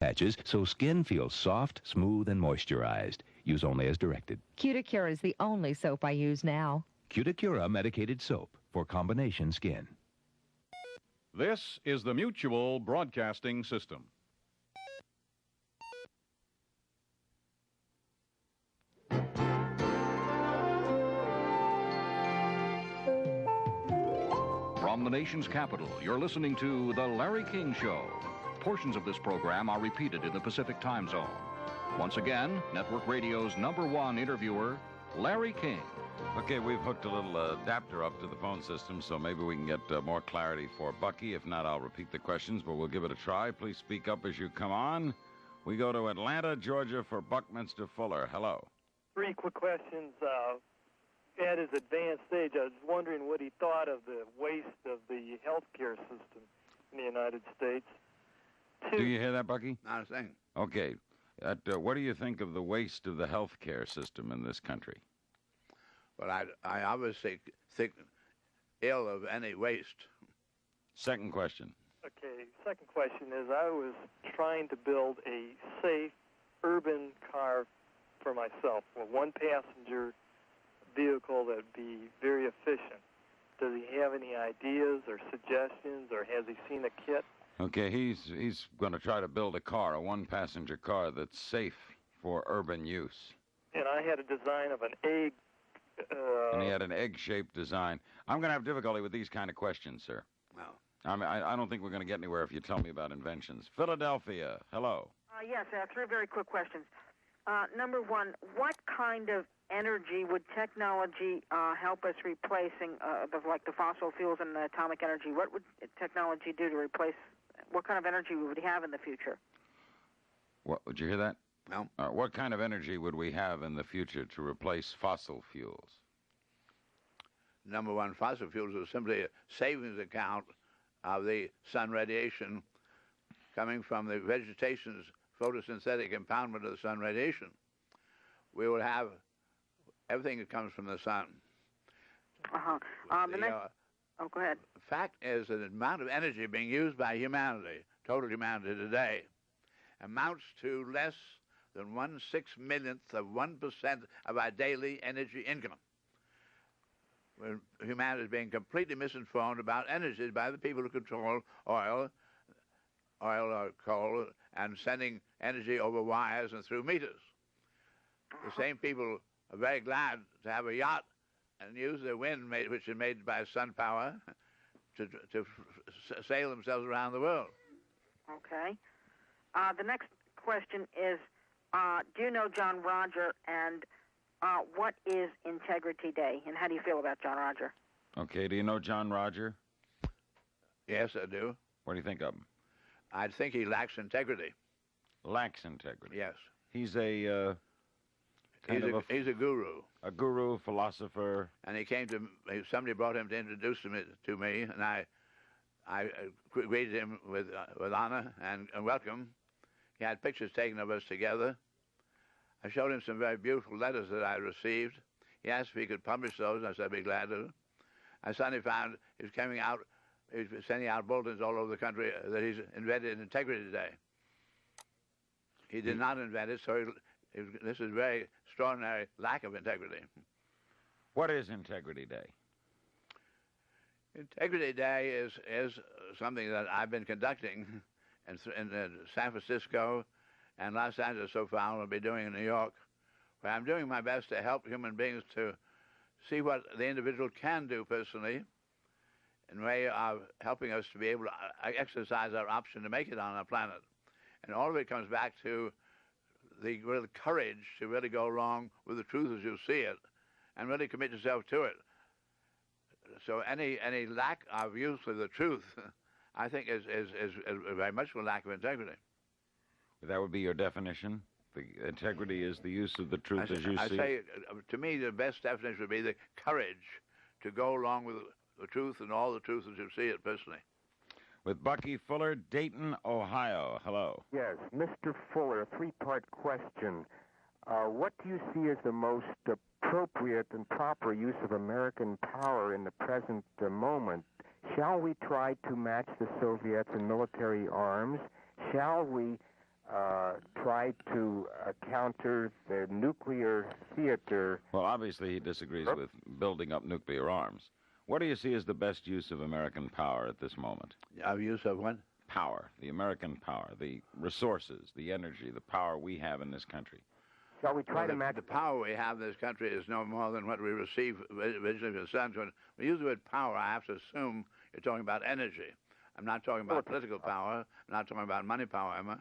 patches so skin feels soft, smooth, and moisturized. Use only as directed. Cuticure is the only soap I use now. Cuticura medicated soap for combination skin. This is the Mutual Broadcasting System. From the nation's capital, you're listening to The Larry King Show. Portions of this program are repeated in the Pacific Time Zone. Once again, Network Radio's #1 interviewer, Larry King. Okay, we've hooked a little adapter up to the phone system, so maybe we can get more clarity for Bucky. If not, I'll repeat the questions, but we'll give it a try. Please speak up as you come on. We go to Atlanta, Georgia for Buckminster Fuller. Hello. 3 quick questions. At his advanced age, I was wondering what he thought of the waste of the healthcare system in the United States. 2, Do you hear that, Bucky? Not a thing. Okay. What do you think of the waste of the healthcare system in this country? Well, I obviously think ill of any waste. Second question. Okay, second question is I was trying to build a safe urban car for myself, a one-passenger vehicle that would be very efficient. Does he have any ideas or suggestions, or has he seen a kit? Okay, he's going to try to build a car, a one-passenger car that's safe for urban use. And I had a design of an egg. And he had an egg-shaped design. I'm going to have difficulty with these kind of questions, sir. Well, I don't think we're going to get anywhere if you tell me about inventions. Philadelphia, hello. Yes, 3 very quick questions. Number 1, what kind of energy would technology help us replacing, the fossil fuels and the atomic energy? What would technology do to replace? What kind of energy would we have in the future? What, would you hear that? No. What kind of energy would we have in the future to replace fossil fuels? Number 1, fossil fuels are simply a savings account of the sun radiation coming from the vegetation's photosynthetic impoundment of the sun radiation. We will have everything that comes from the sun. Go ahead. The fact is that the amount of energy being used by humanity, total humanity today, amounts to less than 1/6 millionth of 1% of our daily energy income. When humanity is being completely misinformed about energy by the people who control oil or coal, and sending energy over wires and through meters. The same people are very glad to have a yacht and use their wind, which is made by sun power, to sail themselves around the world. Okay. The next question is, do you know John Roger, and what is Integrity Day, and how do you feel about John Roger? Okay, do you know John Roger? Yes, I do. What do you think of him? I think he lacks integrity. Lacks integrity? Yes. He's a... He's a guru. A guru, philosopher. And he came to... Somebody brought him to introduce him to me, and I greeted him with honor and welcome. He had pictures taken of us together. I showed him some very beautiful letters that I received. He asked if he could publish those, and I said I'd be glad to. I suddenly found he was coming out, he was sending out bulletins all over the country that he's invented Integrity Day. He did not invent it, so this is a very extraordinary lack of integrity. What is Integrity Day? Integrity Day is something that I've been conducting in San Francisco and Los Angeles so far, and will be doing in New York, where I'm doing my best to help human beings to see what the individual can do personally in way of helping us to be able to exercise our option to make it on our planet. And all of it comes back to the real courage to really go along with the truth as you see it and really commit yourself to it. So any lack of use of the truth, I think, is very much a lack of integrity. That would be your definition? The integrity is the use of the truth as you see it? I say, to me, the best definition would be the courage to go along with the truth and all the truth as you see it personally. With Bucky Fuller, Dayton, Ohio. Hello. Yes, Mr. Fuller, a 3-part question. What do you see as the most appropriate and proper use of American power in the present moment? Shall we try to match the Soviets in military arms? Shall we try to counter the nuclear theater? Well, obviously he disagrees with building up nuclear arms. What do you see as the best use of American power at this moment? Use of what? Power, the American power, the resources, the energy, the power we have in this country. Shall we try to match the power we have in this country is no more than what we receive originally from the sun. When we use the word power, I have to assume you're talking about energy. I'm not talking about political power. I'm not talking about money power, Emma.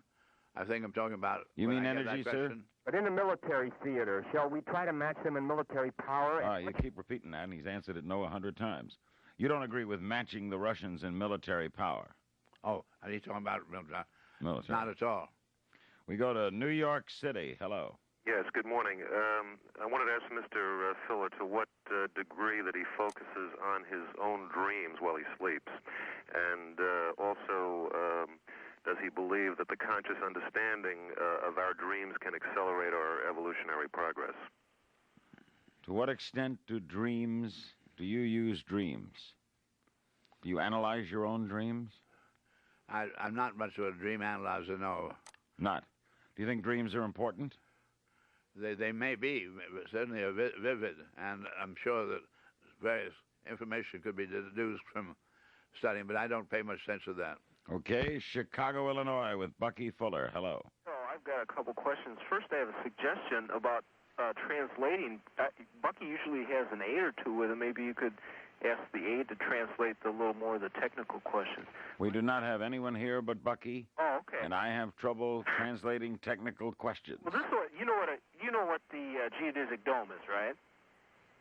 I think I'm talking about... You mean energy, sir? But in the military theater, shall we try to match them in military power? All right, you keep repeating that, and he's answered it no 100 times. You don't agree with matching the Russians in military power? Oh, are you talking about military? Not at all. We go to New York City. Hello. Yes, good morning. I wanted to ask Mr. Fuller to what degree that he focuses on his own dreams while he sleeps, and also does he believe that the conscious understanding of our dreams can accelerate our evolutionary progress? To what extent do you use dreams? Do you analyze your own dreams? I'm not much of a dream analyzer, no. Not? Do you think dreams are important? They may be, certainly are vivid, and I'm sure that various information could be deduced from studying, but I don't pay much attention to that. Okay, Chicago, Illinois, with Bucky Fuller. Hello. Oh, I've got a couple questions. First, I have a suggestion about translating. Bucky usually has an aide or two with him. Maybe you could ask the aide to translate a little more of the technical questions. We do not have anyone here but Bucky. Oh, okay. And I have trouble translating technical questions. Well, this is what you know what the geodesic dome is, right?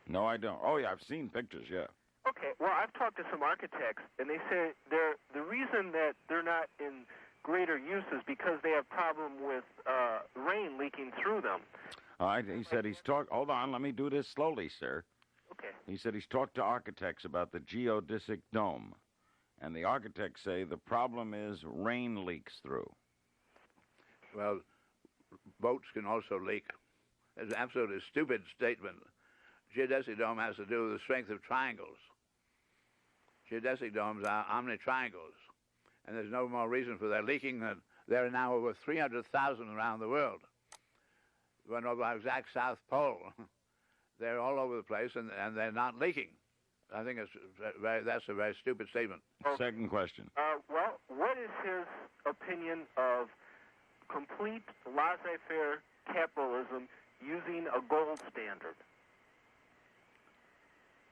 No, I don't. Oh, yeah, I've seen pictures, yeah. Okay. Well, I've talked to some architects, and they say the reason that they're not in greater use is because they have problem with rain leaking through them. All right. He said he's talked. Hold on. Let me do this slowly, sir. Okay. He said he's talked to architects about the geodesic dome, and the architects say the problem is rain leaks through. Well, boats can also leak. It's an absolutely stupid statement. Geodesic dome has to do with the strength of triangles. Geodesic domes are omni-triangles, and there's no more reason for their leaking than there are now over 300,000 around the world. Going over our exact South Pole. They're all over the place, and they're not leaking. I think that's a very stupid statement. Second question. Well, what is his opinion of complete laissez-faire capitalism using a gold standard?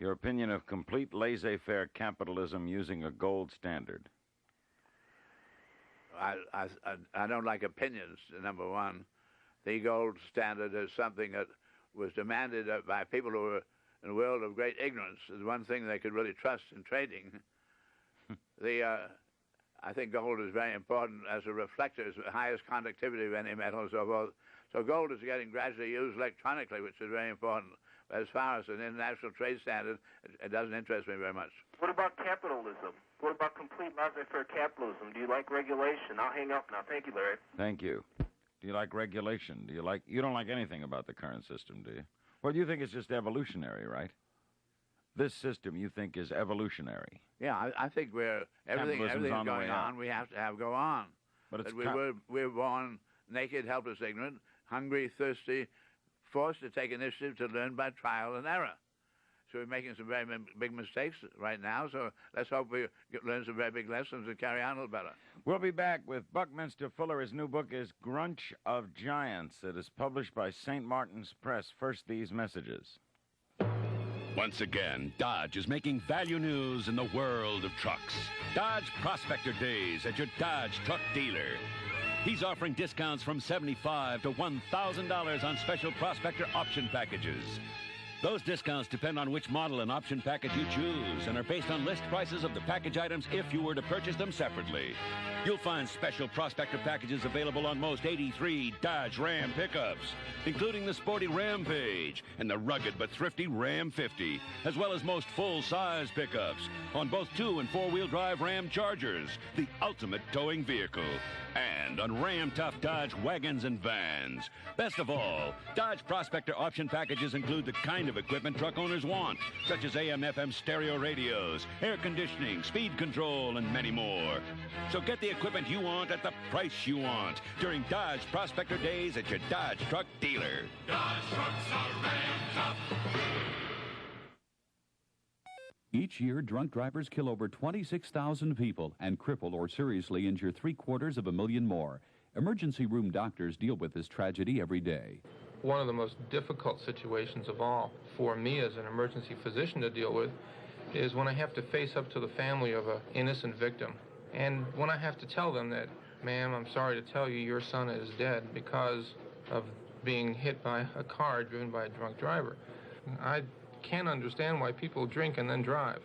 Your opinion of complete laissez-faire capitalism using a gold standard? I don't like opinions, number one. The gold standard is something that was demanded by people who were in a world of great ignorance. Is one thing they could really trust in trading. I think gold is very important as a reflector. It's the highest conductivity of any metal and so forth. So gold is getting gradually used electronically, which is very important. But as far as an international trade standard, it doesn't interest me very much. What about capitalism? What about complete laissez-faire capitalism? Do you like regulation? I'll hang up now. Thank you, Larry. Thank you. Do you like regulation? You don't like anything about the current system, do you? Well, you think it's just evolutionary, right? This system you think is evolutionary. Yeah, I think everything's going on. We have to have go on. But it's we're born naked, helpless, ignorant, hungry, thirsty, forced to take initiative to learn by trial and error. So we're making some very big mistakes right now, so let's hope we learn some very big lessons and carry on a little better. We'll be back with Buckminster Fuller. His new book is Grunch of Giants. It is published by St. Martin's Press. First, these messages. Once again, Dodge is making value news in the world of trucks. Dodge Prospector Days at your Dodge truck dealer. He's offering discounts from $75 to $1,000 on special Prospector option packages. Those discounts depend on which model and option package you choose and are based on list prices of the package items if you were to purchase them separately. You'll find special Prospector packages available on most 83 Dodge Ram pickups, including the sporty Rampage and the rugged but thrifty Ram 50, as well as most full-size pickups on both 2- and 4-wheel drive Ram Chargers, the ultimate towing vehicle, and on Ram Tough Dodge wagons and vans. Best of all, Dodge Prospector option packages include the kind kind of equipment truck owners want, such as AM/FM stereo radios, air conditioning, speed control, and many more. So get the equipment you want at the price you want during Dodge Prospector Days at your Dodge truck dealer. Dodge trucks are ramped up. Each year, drunk drivers kill over 26,000 people and cripple or seriously injure 750,000 more. Emergency room doctors deal with this tragedy every day. One of the most difficult situations of all for me as an emergency physician to deal with is when I have to face up to the family of an innocent victim. And when I have to tell them that, ma'am, I'm sorry to tell you your son is dead because of being hit by a car driven by a drunk driver. I can't understand why people drink and then drive.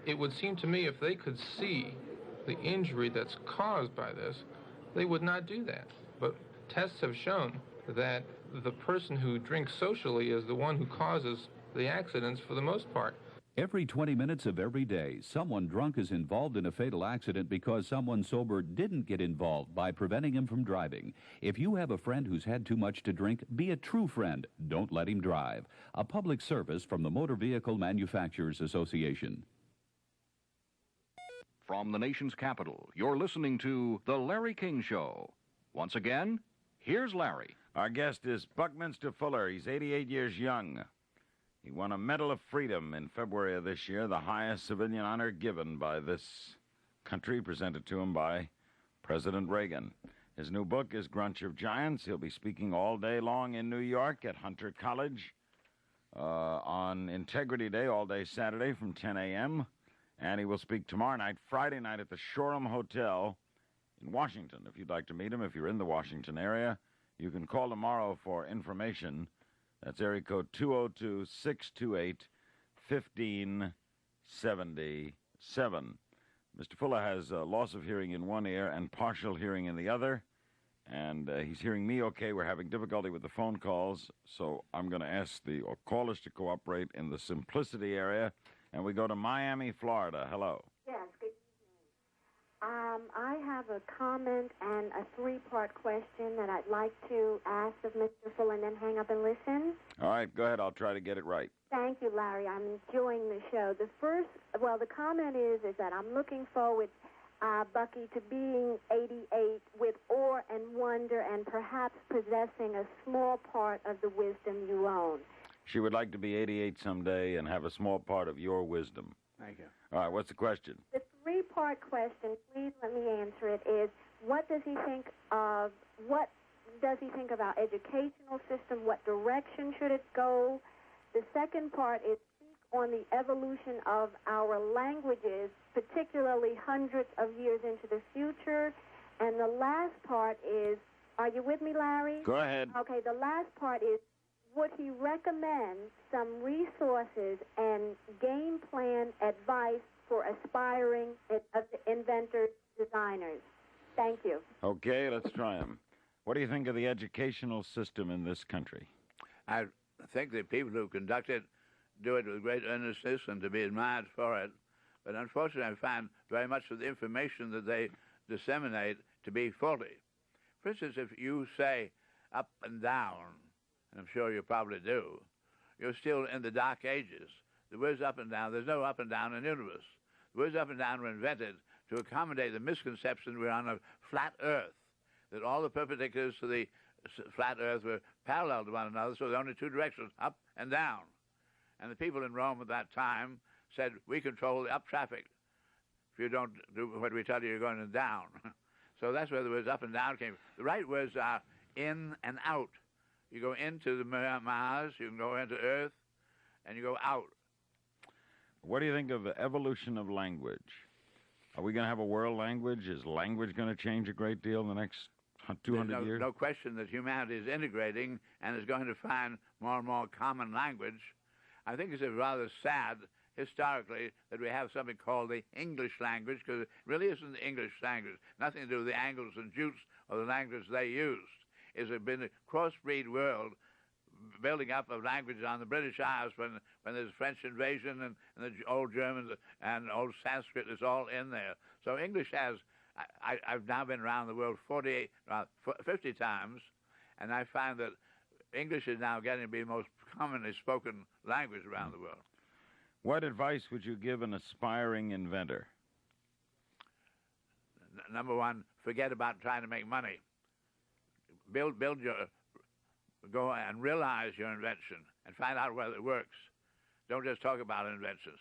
It would seem to me if they could see the injury that's caused by this, they would not do that. But tests have shown that the person who drinks socially is the one who causes the accidents for the most part. Every 20 minutes of every day, someone drunk is involved in a fatal accident because someone sober didn't get involved by preventing him from driving. If you have a friend who's had too much to drink, be a true friend. Don't let him drive. A public service from the Motor Vehicle Manufacturers Association. From the nation's capital, you're listening to The Larry King Show. Once again, here's Larry. Our guest is Buckminster Fuller. He's 88 years young. He won a Medal of Freedom in February of this year, the highest civilian honor given by this country, presented to him by President Reagan. His new book is Grunch of Giants. He'll be speaking all day long in New York at Hunter College on Integrity Day, all day Saturday from 10 a.m., and he will speak tomorrow night, Friday night, at the Shoreham Hotel in Washington. If you'd like to meet him, if you're in the Washington area, you can call tomorrow for information. That's area code 202-628-1577. Mr. Fuller has loss of hearing in one ear and partial hearing in the other, and he's hearing me okay. We're having difficulty with the phone calls, so I'm going to ask the callers to cooperate in the Simplicity area, and we go to Miami, Florida. Hello. Yes, good evening. I have a comment and a three-part question that I'd like to ask of Mr. Fuller and then hang up and listen. All right, go ahead. I'll try to get it right. Thank you, Larry. I'm enjoying the show. The comment is that I'm looking forward, Bucky, to being 88 with awe and wonder and perhaps possessing a small part of the wisdom you own. She would like to be 88 someday and have a small part of your wisdom. Thank you. All right, what's the question? The three-part question, please let me answer it, is what does he think about educational system? What direction should it go? The second part is speak on the evolution of our languages, particularly hundreds of years into the future. And the last part is, are you with me, Larry? Go ahead. Okay, the last part is, would he recommend some resources and game plan advice for aspiring inventors, designers? Thank you. Okay, let's try them. What do you think of the educational system in this country? I think the people who conduct it do it with great earnestness and to be admired for it. But unfortunately, I find very much of the information that they disseminate to be faulty. For instance, if you say up and down, and I'm sure you probably do, you're still in the dark ages. The words up and down, there's no up and down in the universe. The words up and down were invented to accommodate the misconception we're on a flat earth, that all the perpendiculars to the flat earth were parallel to one another, so there were only two directions, up and down. And the people in Rome at that time said, we control the up traffic. If you don't do what we tell you, you're going down. So that's where the words up and down came from. The right words are in and out. You go into the Mars, you can go into Earth, and you go out. What do you think of the evolution of language? Are we going to have a world language? Is language going to change a great deal in the next 200 years? No question that humanity is integrating and is going to find more and more common language. I think it's rather sad, historically, that we have something called the English language, because it really isn't the English language. Nothing to do with the Angles and Jutes or the language they used. It's been a crossbreed world building up of languages on the British Isles when there's French invasion and the old German and old Sanskrit is all in there. So English has, I've now been around the world 50 times, and I find that English is now getting to be the most commonly spoken language around the world. What advice would you give an aspiring inventor? Number one, forget about trying to make money. Go and realize your invention and find out whether it works. Don't just talk about inventions.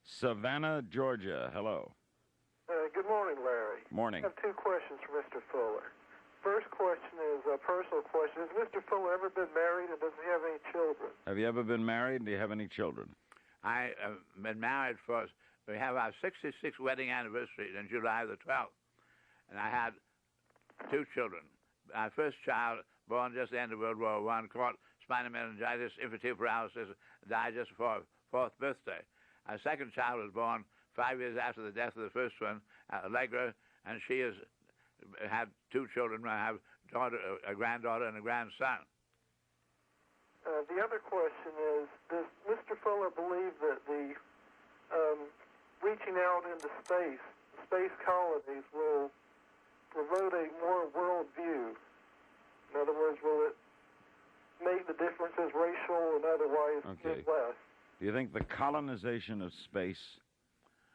Savannah, Georgia. Hello. Good morning, Larry. Morning. I have two questions for Mr. Fuller. First question is a personal question. Has Mr. Fuller ever been married, and does he have any children? Have you ever been married? Do you have any children? I have been married we have our 66th wedding anniversary on July the 12th, and I had 2 children. My first child, born just at the end of World War I, caught spinal meningitis, infantile paralysis, died just before 4th birthday. Our second child was born 5 years after the death of the first one, Allegra, and she has had 2 children. I have a granddaughter and a grandson. The other question is, does Mr. Fuller believe that the reaching out into space colonies will promote a more world view? In other words, will it make the differences racial and otherwise get less? Do you think the colonization of space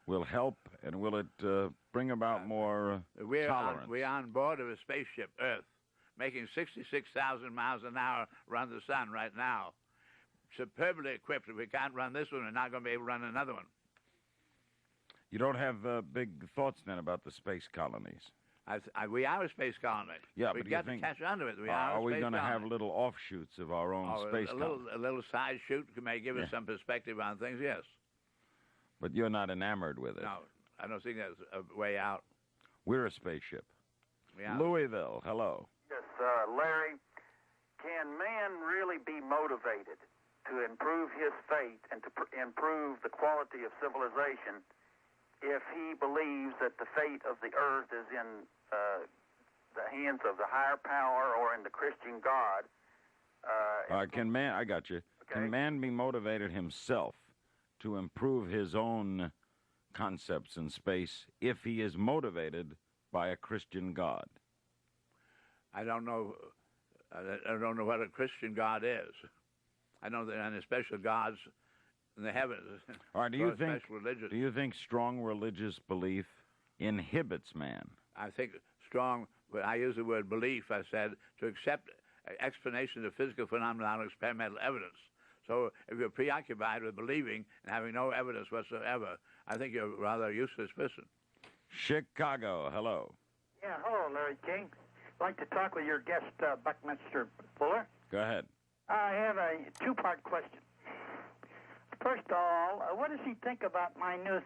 will help, and will it bring about more tolerance? We're on board of a spaceship, Earth, making 66,000 miles an hour run the sun right now. Superbly equipped. If we can't run this one, we're not going to be able to run another one. You don't have big thoughts then about the space colonies? We are a space colony. Yeah, We've but got to catch on to it. Are we going to have little offshoots of our own space colony? A little side shoot may give us some perspective on things, yes. But you're not enamored with it. No, I don't think that's a way out. We're a spaceship. Louisville, hello. Yes, Larry, can man really be motivated to improve his fate and to improve the quality of civilization if he believes that the fate of the earth is in the hands of the higher power or in the Christian God? I got you. Okay. Can man be motivated himself to improve his own concepts in space if he is motivated by a Christian God? I don't know. I don't know what a Christian God is. I know there are any special gods in the heavens. All right. Do you think strong religious belief inhibits man? I think strong. But I use the word belief. I said to accept explanations of physical phenomena on experimental evidence. So if you're preoccupied with believing and having no evidence whatsoever, I think you're a rather useless person. Chicago, hello. Yeah, hello, Larry King. I'd like to talk with your guest, Buckminster Fuller. Go ahead. I have a 2-part question. First of all, what does he think about my new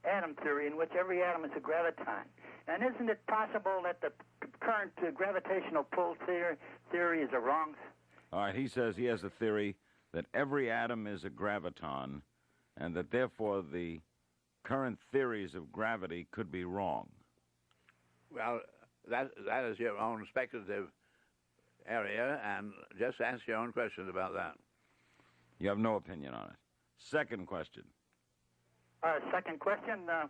atom theory in which every atom is a graviton? And isn't it possible that the current gravitational pull theory is a wrong? All right, he says he has a theory that every atom is a graviton, and that therefore the current theories of gravity could be wrong. Well, that is your own speculative area, and just ask your own questions about that. You have no opinion on it. Second question. Second question? That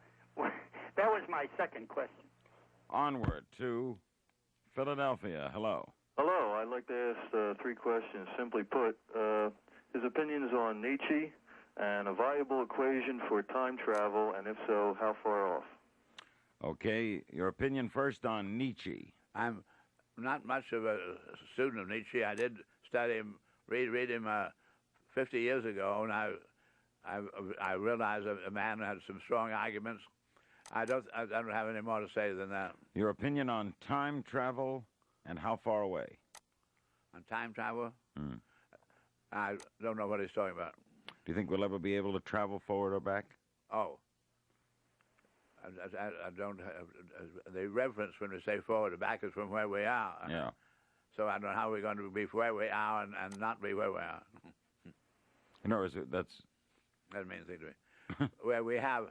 was my second question. Onward to Philadelphia. Hello. Hello. I'd like to ask 3 questions. Simply put, his opinions on Nietzsche and a viable equation for time travel, and if so, how far off? Okay. Your opinion first on Nietzsche. I'm not much of a student of Nietzsche. I did study him, read him 50 years ago, and I realized a man who had some strong arguments. I don't have any more to say than that. Your opinion on time travel and how far away? On time travel? I don't know what he's talking about. Do you think we'll ever be able to travel forward or back? Oh. I don't have the reference when we say forward or back is from where we are. Yeah. So I don't know how we're going to be where we are and not be where we are. No, that means anything to me. Where we have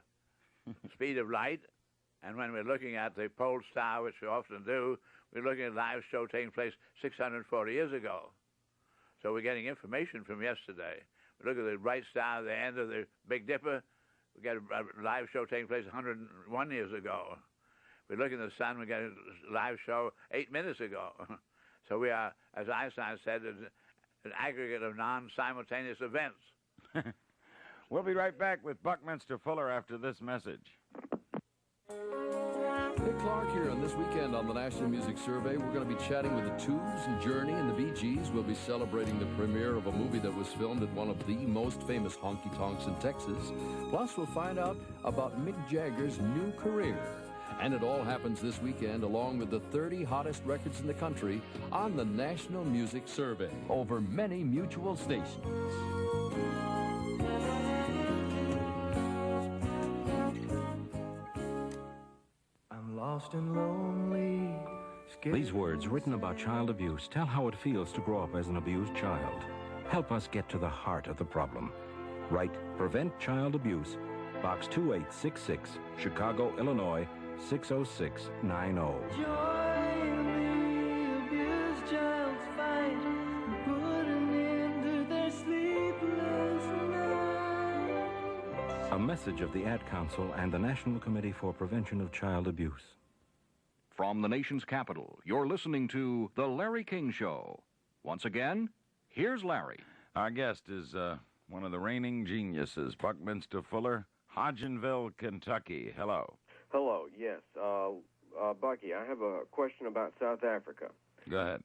speed of light, and when we're looking at the pole star, which we often do, we're looking at a live show taking place 640 years ago. So we're getting information from yesterday. We look at the bright star at the end of the Big Dipper, we get a live show taking place 101 years ago. We look at the sun, we get a live show 8 minutes ago. So we are, as Einstein said, an aggregate of non-simultaneous events. We'll be right back with Buckminster Fuller after this message. Nick Clark here, and this weekend on the National Music Survey, we're going to be chatting with the Tubes and Journey and the Bee Gees. We'll be celebrating the premiere of a movie that was filmed at one of the most famous honky-tonks in Texas. Plus, we'll find out about Mick Jagger's new career. And it all happens this weekend along with the 30 hottest records in the country on the National Music Survey over many mutual stations. Lost and lonely. These words written about child abuse tell how it feels to grow up as an abused child. Help us get to the heart of the problem. Write Prevent Child Abuse, Box 2866, Chicago, Illinois, 60690. Join the abused child's fight and put an end to their sleepless nights. A message of the Ad Council and the National Committee for Prevention of Child Abuse. From the nation's capital, you're listening to The Larry King Show. Once again, here's Larry. Our guest is one of the reigning geniuses, Buckminster Fuller, Hodgenville, Kentucky. Hello. Hello, yes. Bucky, I have a question about South Africa. Go ahead.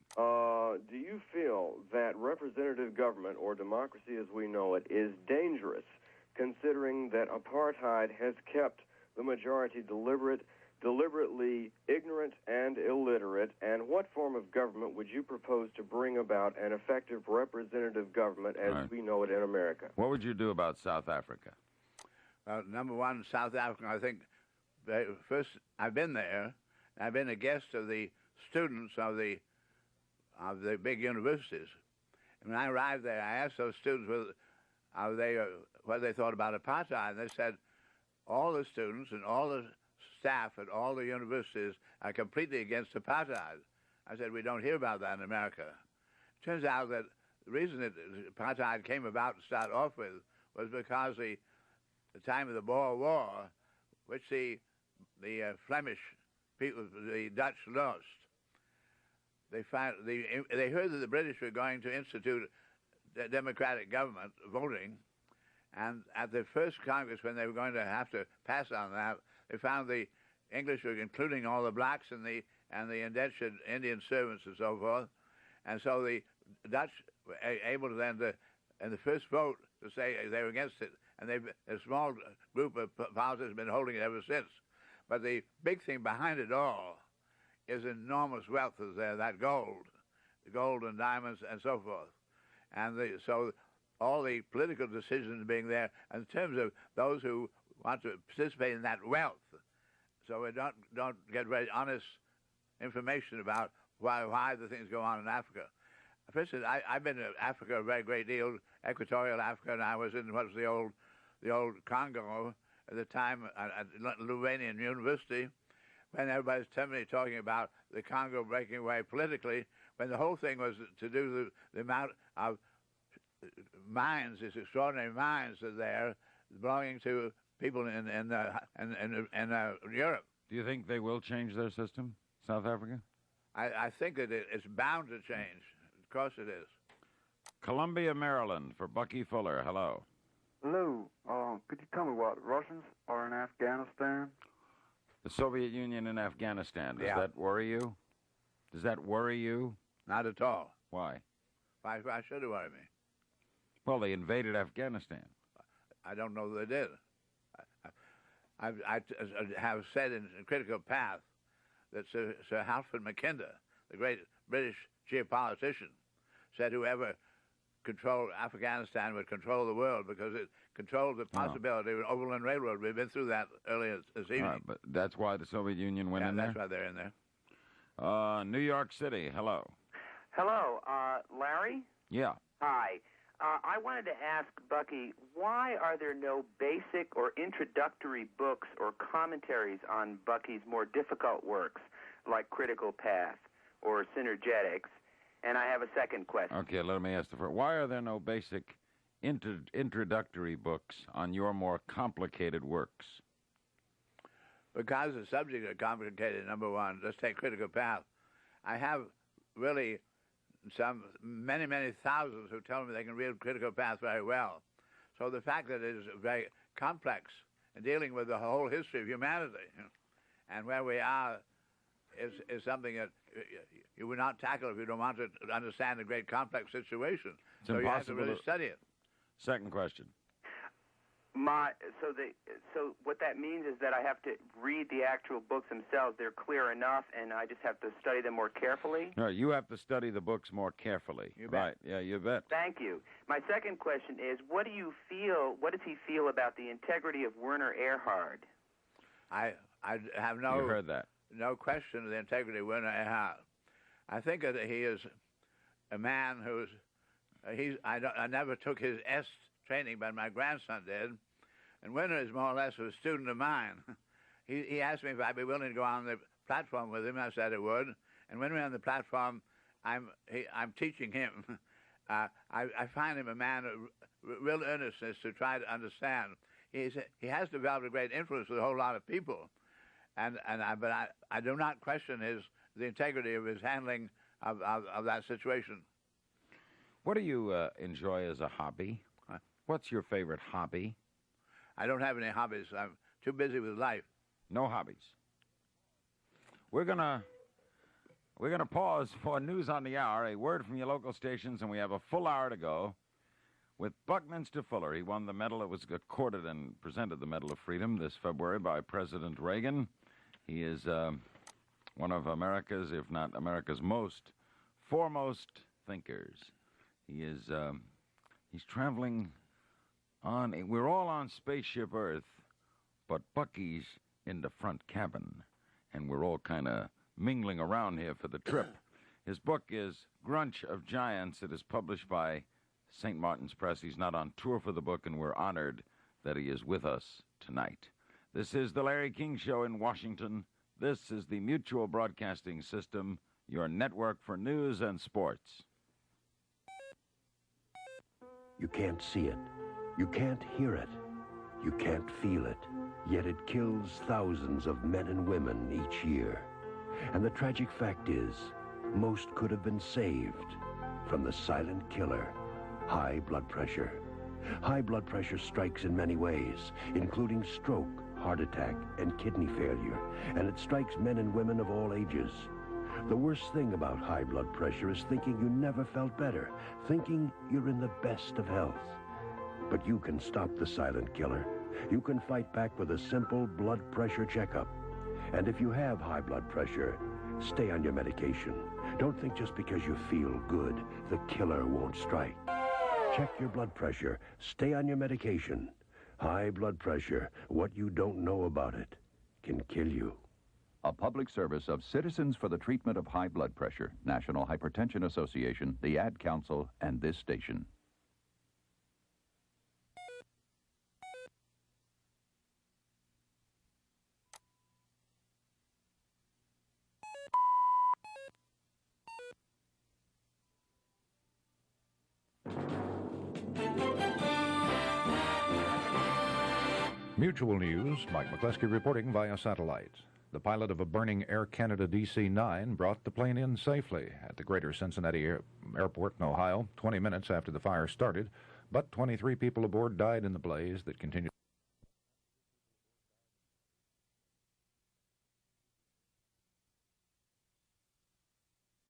Do you feel that representative government, or democracy as we know it, is dangerous, considering that apartheid has kept the majority deliberately ignorant and illiterate, and what form of government would you propose to bring about an effective representative government as we know it in America? What would you do about South Africa? Number one, South Africa, I think, first, I've been there. I've been a guest of the students of the big universities. And when I arrived there, I asked those students what they thought about apartheid, and they said all the students and all the staff at all the universities are completely against apartheid. I said, we don't hear about that in America. It turns out that the reason that apartheid came about to start off with was because the time of the Boer War, which the Flemish people, the Dutch lost. They heard that the British were going to institute a democratic government, voting, and at the first Congress, when they were going to have to pass on that, they found the English were including all the blacks and the indentured Indian servants and so forth, and so the Dutch were able to then, in the first vote, to say they were against it, and a small group of politicians have been holding it ever since. But the big thing behind it all is enormous wealth is there, that gold and diamonds and so forth. And so all the political decisions being there in terms of those who want to participate in that wealth. So we don't get very honest information about why the things go on in Africa. For instance, I've been to Africa a very great deal, Equatorial Africa, and I was in what was the old Congo at the time at Louvainian University, when everybody's talking about the Congo breaking away politically, when the whole thing was to do the amount of mines, these extraordinary mines that are there, belonging to people in Europe. Do you think they will change their system, South Africa? I think that it's bound to change. Of course it is. Columbia, Maryland, for Bucky Fuller. Hello. Hello. Could you tell me what Russians are in Afghanistan? The Soviet Union in Afghanistan. Does that worry you? Does that worry you? Not at all. Why? Why should it worry me? Well, they invaded Afghanistan. I don't know that they did. I have said in Critical Path that Sir Halford Mackinder, the great British geopolitician, said whoever controlled Afghanistan would control the world because it controlled the possibility of an overland railroad. We've been through that earlier this evening. But that's why the Soviet Union went in there? That's why they're in there. New York City, hello. Hello, Larry? Yeah. Hi. I wanted to ask Bucky, why are there no basic or introductory books or commentaries on Bucky's more difficult works, like Critical Path or Synergetics? And I have a second question. Okay, let me ask the first. Why are there no basic introductory books on your more complicated works? Because the subjects are complicated, number one. Let's take Critical Path. I have really many thousands who tell me they can read critical path very well. So the fact that it is very complex in dealing with the whole history of humanity, and where we are is something that you would not tackle if you don't want to understand the great complex situation. It's so impossible you have to really study it. Second question. So what that means is that I have to read the actual books themselves. They're clear enough, and I just have to study them more carefully? No, you have to study the books more carefully. You bet. Right, yeah, you bet. Thank you. My second question is, what does he feel about the integrity of Werner Erhard? I have You heard that. no question of the integrity of Werner Erhard. I think that he is a man who's, I never took his S training, but my grandson did. And Werner is more or less a student of mine. He asked me if I'd be willing to go on the platform with him. I said I would. And when we're on the platform, I'm teaching him. I find him a man of real earnestness to try to understand. He has developed a great influence with a whole lot of people, but I do not question the integrity of his handling of that situation. What do you enjoy as a hobby? What's your favorite hobby? I don't have any hobbies. I'm too busy with life. No hobbies. We're gonna pause for news on the hour, a word from your local stations, and we have a full hour to go with Buckminster Fuller. He won the medal. It was accorded and presented the Medal of Freedom this February by President Reagan. He is one of America's, if not America's most foremost thinkers. He is he's traveling on, we're all on Spaceship Earth, but Bucky's in the front cabin, and we're all kind of mingling around here for the trip. His book is Grunch of Giants. It is published by St. Martin's Press. He's not on tour for the book, and we're honored that he is with us tonight. This is the Larry King Show in Washington. This is the Mutual Broadcasting System, your network for news and sports. You can't see it. You can't hear it. You can't feel it. Yet it kills thousands of men and women each year. And the tragic fact is, most could have been saved from the silent killer, high blood pressure. High blood pressure strikes in many ways, including stroke, heart attack, and kidney failure. And it strikes men and women of all ages. The worst thing about high blood pressure is thinking you never felt better, thinking you're in the best of health. But you can stop the silent killer. You can fight back with a simple blood pressure checkup. And if you have high blood pressure, stay on your medication. Don't think just because you feel good, the killer won't strike. Check your blood pressure. Stay on your medication. High blood pressure, what you don't know about it, can kill you. A public service of Citizens for the Treatment of High Blood Pressure, National Hypertension Association, the Ad Council, and this station. Mutual News, Mike McCluskey reporting via satellite. The pilot of a burning Air Canada DC-9 brought the plane in safely at the Greater Cincinnati Airport in Ohio 20 minutes after the fire started, but 23 people aboard died in the blaze that continued.